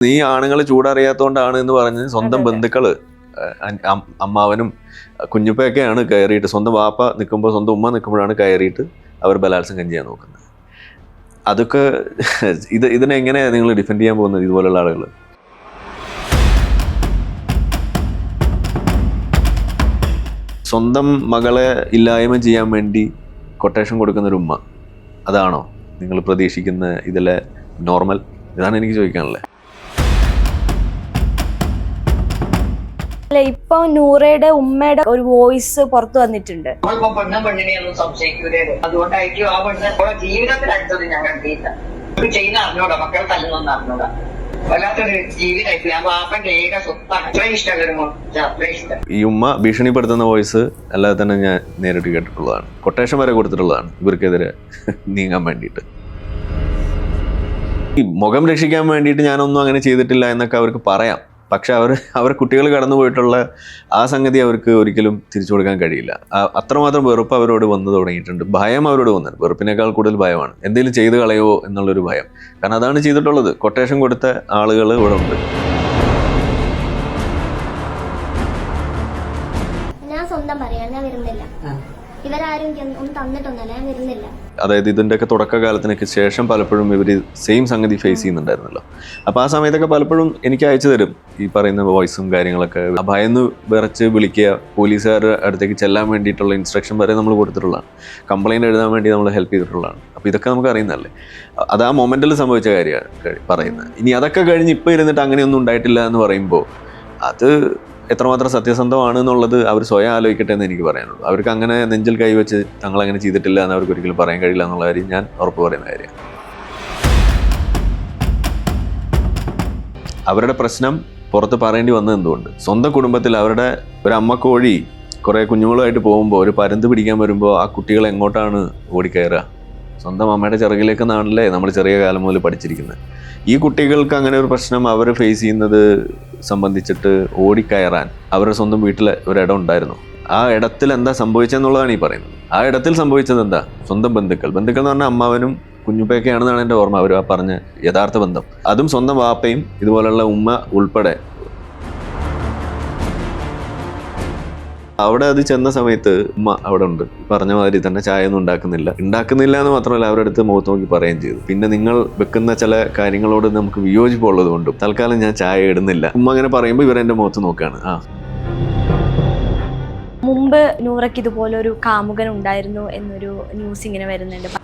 നീ ആണുങ്ങൾ ചൂടറിയാത്തോണ്ടാണ് എന്ന് പറഞ്ഞ് സ്വന്തം ബന്ധുക്കള് അമ്മാവനും കുഞ്ഞുപ്പയൊക്കെയാണ് കയറിയിട്ട്, സ്വന്തം വാപ്പ നിൽക്കുമ്പോൾ സ്വന്തം ഉമ്മ നിൽക്കുമ്പോഴാണ് കയറിയിട്ട് അവർ ബലാത്സംഗം ചെയ്യാൻ നോക്കുന്നത്. അതൊക്കെ ഇതിനെ എങ്ങനെയാണ് നിങ്ങൾ ഡിഫെൻഡ് ചെയ്യാൻ പോകുന്നത് ഇതുപോലുള്ള ആളുകൾ? സ്വന്തം മകളെ ഇല്ലായ്മ ചെയ്യാൻ വേണ്ടി കൊട്ടേഷൻ കൊടുക്കുന്നൊരു ഉമ്മ, അതാണോ നിങ്ങൾ പ്രതീക്ഷിക്കുന്ന ഇതിലെ നോർമൽ? ഇതാണ് എനിക്ക് ചോദിക്കാനുള്ളത്. ഇപ്പൊ നൂറയുടെ ഉമ്മയുടെ ഒരു വോയിസ് പുറത്തു വന്നിട്ടുണ്ട്. പെണ്ണിനെയൊന്നും സംശയിക്കൂലോ, അതുകൊണ്ടായിരിക്കും ആ പെണ്ണ് ജീവിതത്തിൽ അടുത്തത് ഞാൻ കണ്ടില്ല. ചെയ്യുന്ന അറിഞ്ഞൂടാ, മക്കൾ തല്ലുന്നൊന്നും അറിഞ്ഞൂടാ. വല്ലാത്തൊരു ജീവിതമായിട്ട് ഞാൻ വാപ്പന്റെ ഏക സ്വത്താണ്. അത്രയും ഇഷ്ടമല്ല, അത്രയും ഇഷ്ടം. ഈ ഉമ്മ ഭീഷണിപ്പെടുത്തുന്ന വോയിസ് അല്ലാതെ തന്നെ ഞാൻ നേരിട്ട് കേട്ടിട്ടുള്ളതാണ്. കൊട്ടേഷൻ വരെ കൊടുത്തിട്ടുള്ളതാണ് ഇവർക്കെതിരെ നീങ്ങാൻ വേണ്ടിയിട്ട്. ഈ മുഖം രക്ഷിക്കാൻ വേണ്ടിയിട്ട് ഞാനൊന്നും അങ്ങനെ ചെയ്തിട്ടില്ല എന്നൊക്കെ അവർക്ക് പറയാം. പക്ഷെ അവർ കുട്ടികൾ കടന്നു പോയിട്ടുള്ള ആ സംഗതി അവർക്ക് ഒരിക്കലും തിരിച്ചു കൊടുക്കാൻ കഴിയില്ല. അത്രമാത്രം വെറുപ്പ് അവരോട് വന്നു തുടങ്ങിയിട്ടുണ്ട്. ഭയം അവരോട് വന്നത് വെറുപ്പിനേക്കാൾ കൂടുതൽ ഭയമാണ്. എന്തെങ്കിലും ചെയ്ത് കളയുമോ എന്നുള്ളൊരു ഭയം. കാരണം അതാണ് ചെയ്തിട്ടുള്ളത്. കൊട്ടേഷൻ കൊടുത്ത ആളുകൾ ഇവിടെ ഉണ്ട്. ഞാൻ സ്വന്തം പറയാം, ഞാൻ വരുന്നില്ല. ഇവരാരും ഒന്നും തന്നിട്ടൊന്നുമല്ല, ഞാൻ വരുന്നില്ല. അതായത് ഇതിൻ്റെയൊക്കെ തുടക്കകാലത്തിനൊക്കെ ശേഷം പലപ്പോഴും ഇവർ സെയിം സംഗതി ഫേസ് ചെയ്യുന്നുണ്ടായിരുന്നല്ലോ. അപ്പോൾ ആ സമയത്തൊക്കെ പലപ്പോഴും എനിക്ക് അയച്ചു തരും ഈ പറയുന്ന വോയിസും കാര്യങ്ങളൊക്കെ. ഭയന്ന് വിറച്ച് വിളിക്കുക, പോലീസുകാരുടെ അടുത്തേക്ക് ചെല്ലാൻ വേണ്ടിയിട്ടുള്ള ഇൻസ്ട്രക്ഷൻ വരെ നമ്മൾ കൊടുത്തിട്ടുള്ളതാണ്. കംപ്ലയിൻറ്റ് എഴുതാൻ വേണ്ടി നമ്മൾ ഹെൽപ്പ് ചെയ്തിട്ടുള്ളതാണ്. അപ്പോൾ ഇതൊക്കെ നമുക്ക് അറിയുന്നതല്ലേ. അത് ആ മൊമെൻറ്റിൽ സംഭവിച്ച കാര്യമാണ് പറയുന്നത്. ഇനി അതൊക്കെ കഴിഞ്ഞ് ഇപ്പോൾ ഇരുന്നിട്ട് അങ്ങനെയൊന്നും ഉണ്ടായിട്ടില്ല എന്ന് പറയുമ്പോൾ അത് എത്രമാത്രം സത്യസന്ധമാണ് എന്നുള്ളത് അവർ സ്വയം ആലോചിക്കട്ടെ എന്ന് എനിക്ക് പറയാനുള്ളൂ. അവർക്ക് അങ്ങനെ നെഞ്ചിൽ കൈവച്ച് തങ്ങളങ്ങനെ ചെയ്തിട്ടില്ല എന്ന് അവർക്ക് ഒരിക്കലും പറയാൻ കഴിയില്ല എന്നുള്ള കാര്യം ഞാൻ ഉറപ്പ് പറയുന്ന കാര്യമാണ്. അവരുടെ പ്രശ്നം പുറത്ത് പറയേണ്ടി വന്നത് എന്തുകൊണ്ട്? സ്വന്തം കുടുംബത്തിൽ അവരുടെ ഒരു അമ്മക്കോഴി കുറേ കുഞ്ഞുങ്ങളുമായിട്ട് പോകുമ്പോൾ, ഒരു പരുന്ത് പിടിക്കാൻ വരുമ്പോൾ ആ കുട്ടികൾ എങ്ങോട്ടാണ് ഓടിക്കയറുക? സ്വന്തം അമ്മയുടെ ചിറകിലേക്ക് നാണല്ലേ നമ്മൾ ചെറിയ കാലം മുതൽ പഠിച്ചിരിക്കുന്നത്. ഈ കുട്ടികൾക്ക് അങ്ങനെ ഒരു പ്രശ്നം അവർ ഫേസ് ചെയ്യുന്നത് സംബന്ധിച്ചിട്ട് ഓടിക്കയറാൻ അവരുടെ സ്വന്തം വീട്ടിൽ ഒരിടം ഉണ്ടായിരുന്നു. ആ ഇടത്തിൽ എന്താ സംഭവിച്ചെന്നുള്ളതാണ് ഈ പറയുന്നത്. ആ ഇടത്തിൽ സംഭവിച്ചത് എന്താ? സ്വന്തം ബന്ധുക്കൾ എന്ന് പറഞ്ഞാൽ അമ്മാവനും കുഞ്ഞുപ്പയൊക്കെയാണെന്നാണ് എൻ്റെ ഓർമ്മ. അവർ ആ പറഞ്ഞ യഥാർത്ഥ ബന്ധം. അതും സ്വന്തം വാപ്പയും ഇതുപോലുള്ള ഉമ്മ ഉൾപ്പെടെ. അവിടെ അത് ചെന്ന സമയത്ത് ഉമ്മ അവിടെ ഉണ്ട്, പറഞ്ഞ മാതിരി തന്നെ ചായ ഒന്നും ഉണ്ടാക്കുന്നില്ല എന്ന് മാത്രമല്ല അവരുടെ അടുത്ത് മുഖത്ത് നോക്കി പറയുകയും ചെയ്തു. പിന്നെ നിങ്ങൾ വെക്കുന്ന ചില കാര്യങ്ങളോട് നമുക്ക് വിയോജിപ്പുള്ളത് കൊണ്ടും തൽക്കാലം ഞാൻ ചായ ഇടുന്നില്ല. ഉമ്മ അങ്ങനെ പറയുമ്പോൾ ഇവരെന്റെ മുഖത്ത് നോക്കുകയാണ്. മുമ്പ് നൂറയ്ക്ക് ഇതുപോലെ ഒരു കാമുകൻ ഉണ്ടായിരുന്നു എന്നൊരു ന്യൂസ് ഇങ്ങനെ വരുന്നുണ്ട്.